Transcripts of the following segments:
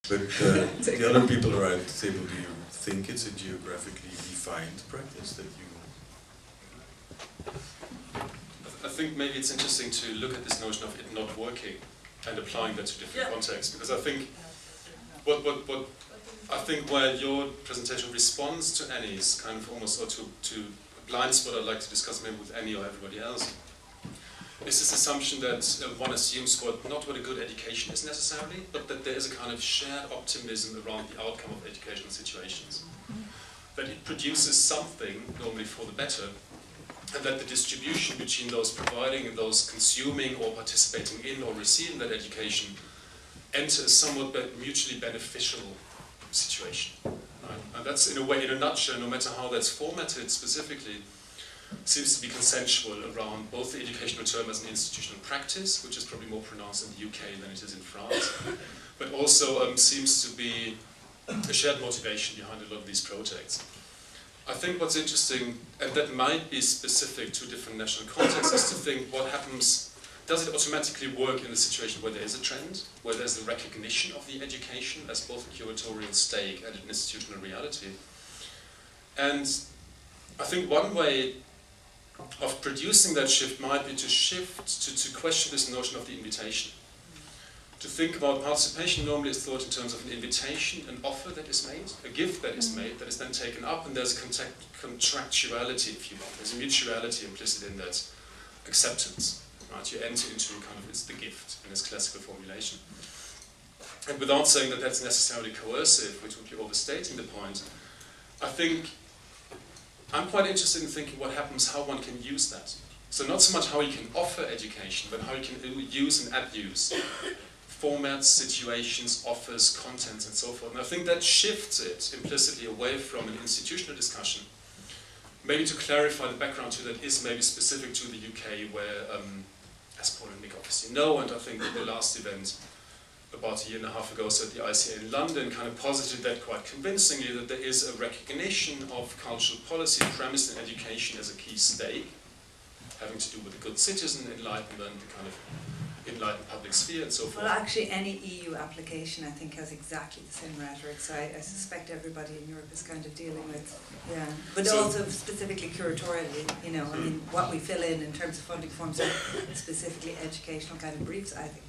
But the other people around the table, do you think it's a geographically defined practice that you... I think maybe it's interesting to look at this notion of it not working and applying that to different contexts, because I think what I think where your presentation responds to Annie's kind of almost, or to a blind spot I'd like to discuss maybe with Annie or everybody else, is this assumption that one assumes not what a good education is necessarily, but that there is a kind of shared optimism around the outcome of educational situations. That it produces something, normally for the better, and that the distribution between those providing and those consuming or participating in or receiving that education enter a somewhat mutually beneficial situation. Right? And that's, in a way, in a nutshell, no matter how that's formatted specifically, seems to be consensual around both the educational term as an institutional practice, which is probably more pronounced in the UK than it is in France, but also seems to be a shared motivation behind a lot of these projects. I think what's interesting, and that might be specific to different national contexts, is to think what happens, does it automatically work in a situation where there is a trend, where there's a recognition of the education as both a curatorial stake and an institutional reality? And I think one way of producing that shift might be to shift, to question this notion of the invitation. To think about participation normally is thought in terms of an invitation, an offer that is made, a gift that is made, that is then taken up, and there's a contractuality, if you want. There's a mutuality implicit in that acceptance. Right? You enter into kind of, it's the gift in its classical formulation. And without saying that that's necessarily coercive, which would be overstating the point, I think I'm quite interested in thinking what happens, how one can use that. So not so much how you can offer education, but how you can use and abuse formats, situations, offers, contents, and so forth. And I think that shifts it implicitly away from an institutional discussion. Maybe to clarify the background to that is maybe specific to the UK, where, as Paul and Mick obviously know, and I think the last event about a year and a half ago, so at the ICA in London, kind of posited that quite convincingly, that there is a recognition of cultural policy premised in education as a key stake, having to do with the good citizen, enlightenment, the kind of enlightened public sphere, and so forth. Well, actually, any EU application, I think, has exactly the same rhetoric, so I suspect everybody in Europe is kind of dealing with, but so, also specifically curatorially, you know, I mean, what we fill in terms of funding forms are specifically educational kind of briefs, I think.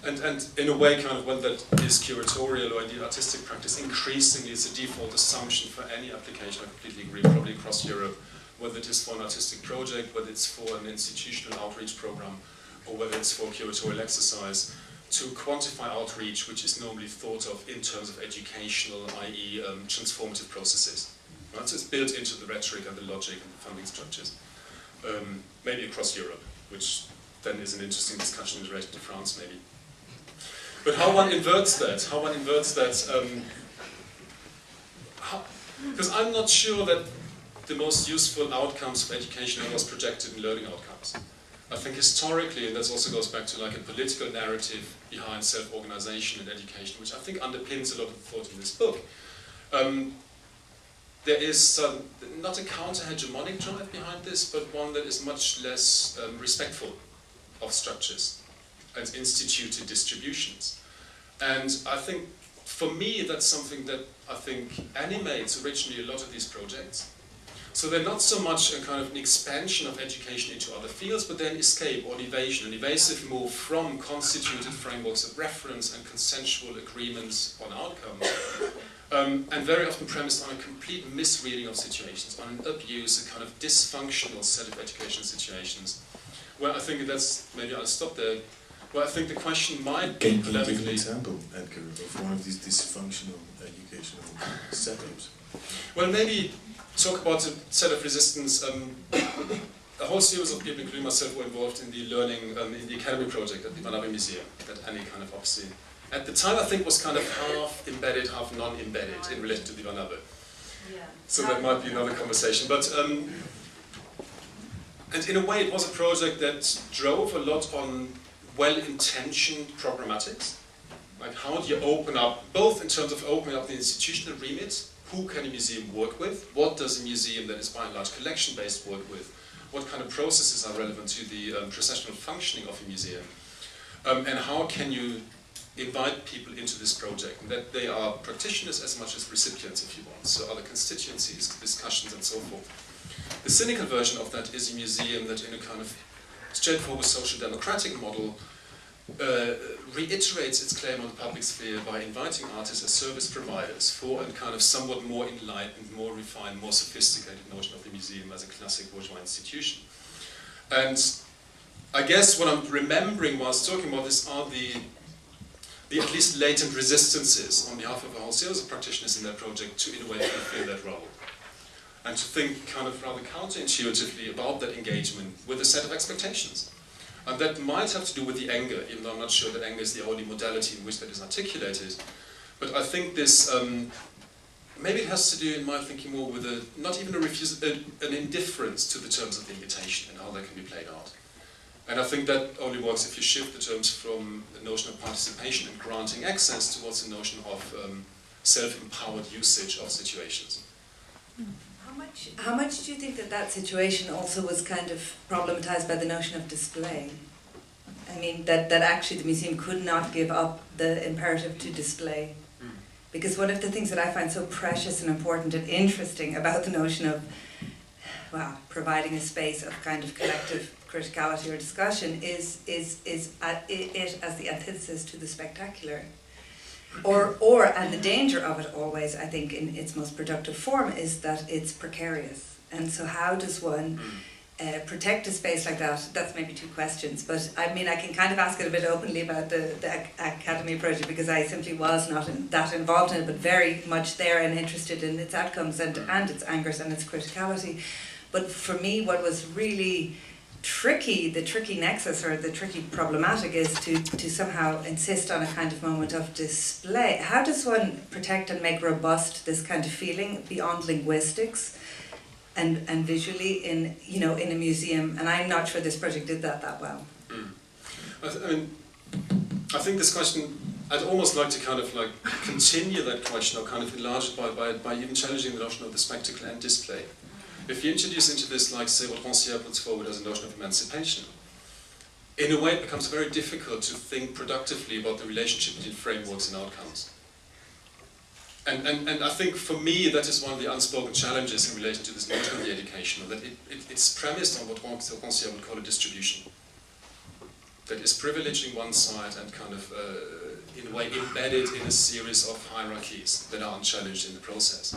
And in a way, kind of when that is curatorial or indeed artistic practice, increasingly is a default assumption for any application, I completely agree, probably across Europe, whether it is for an artistic project, whether it's for an institutional outreach program, or whether it's for curatorial exercise, to quantify outreach, which is normally thought of in terms of educational, i.e. Transformative processes. Right? So it's built into the rhetoric and the logic and the funding structures, maybe across Europe, which then is an interesting discussion in relation to France, maybe. But how one inverts that, because I'm not sure that the most useful outcomes of education are those projected in learning outcomes. I think historically, and this also goes back to like a political narrative behind self-organization and education, which I think underpins a lot of the thought in this book. There is not a counter-hegemonic drive behind this, but one that is much less respectful of structures and instituted distributions. And I think, for me, that's something that I think animates originally a lot of these projects. So they're not so much a kind of an expansion of education into other fields, but then escape or evasion, an evasive move from constituted frameworks of reference and consensual agreements on outcomes, and very often premised on a complete misreading of situations, on an abuse, a kind of dysfunctional set of educational situations, where I think that's, maybe I'll stop there, where I think the question might be polemically... Can you give an example, Edgar, of one of these dysfunctional educational setups? Well, maybe talk about a set of resistance. A whole series of people, including myself, were involved in the learning, in the academy project at the Abbemuseum, that Annie kind of obviously, at the time I think was kind of half embedded, half non-embedded in relation to the Van Abbe. Yeah. So that might be another conversation. But, and in a way it was a project that drove a lot on well-intentioned programmatics. Like how do you open up, both in terms of opening up the institutional remit, who can a museum work with? What does a museum that is by and large collection-based work with? What kind of processes are relevant to the processional functioning of a museum? And how can you invite people into this project, and that they are practitioners as much as recipients, if you want, so other constituencies, discussions, and so forth. The cynical version of that is a museum that, in a kind of straightforward social democratic model, reiterates its claim on the public sphere by inviting artists as service providers for a kind of somewhat more enlightened, more refined, more sophisticated notion of the museum as a classic bourgeois institution. And I guess what I'm remembering whilst talking about this are the at least latent resistances on behalf of a whole series of practitioners in their project to, in a way, fulfill that role. And to think kind of rather counterintuitively about that engagement with a set of expectations. And that might have to do with the anger, even though I'm not sure that anger is the only modality in which that is articulated. But I think this, maybe it has to do, in my thinking, more with not even a refusal, an indifference to the terms of the invitation and how that can be played out. And I think that only works if you shift the terms from the notion of participation and granting access towards the notion of self-empowered usage of situations. How much do you think that that situation also was kind of problematized by the notion of display? I mean, that actually the museum could not give up the imperative to display. Because one of the things that I find so precious and important and interesting about the notion of, well, providing a space of kind of collective criticality or discussion is it as the antithesis to the spectacular. And the danger of it always, I think, in its most productive form, is that it's precarious. And so how does one protect a space like that? That's maybe two questions, but I mean, I can kind of ask it a bit openly about the Academy project, because I simply was not that involved in it, but very much there and interested in its outcomes and its angers and its criticality. But for me, what was really tricky, the tricky nexus or the tricky problematic, is to somehow insist on a kind of moment of display. How does one protect and make robust this kind of feeling beyond linguistics and visually in a museum? And I'm not sure this project did that well. I think this question, I'd almost like to kind of like continue that question, or kind of enlarge it by even challenging the notion of the spectacle and display. If you introduce into this, like, say, what Rancière puts forward as a notion of emancipation, in a way it becomes very difficult to think productively about the relationship between frameworks and outcomes. And I think for me that is one of the unspoken challenges in relation to this notion of the educational, that it's premised on what Rancière would call a distribution. That is privileging one side and kind of, in a way, embedded in a series of hierarchies that are unchallenged in the process.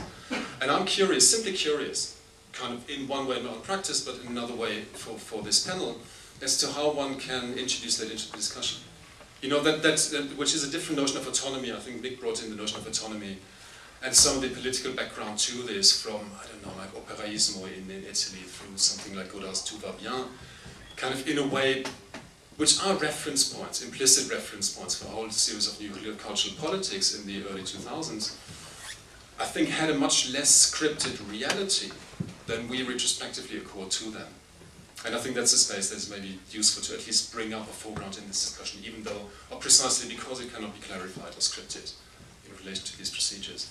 And I'm curious, simply curious, kind of in one way not practice, but in another way for this panel, as to how one can introduce that into the discussion. You know, which is a different notion of autonomy. I think Mick brought in the notion of autonomy and some of the political background to this from, I don't know, like operaismo in Italy through something like Godard's Tout va bien, kind of in a way, which are reference points, implicit reference points for a whole series of nuclear cultural politics in the early 2000s, I think had a much less scripted reality than we retrospectively accord to them. And I think that's a space that's maybe useful to at least bring up a foreground in this discussion, even though, or precisely because it cannot be clarified or scripted in relation to these procedures.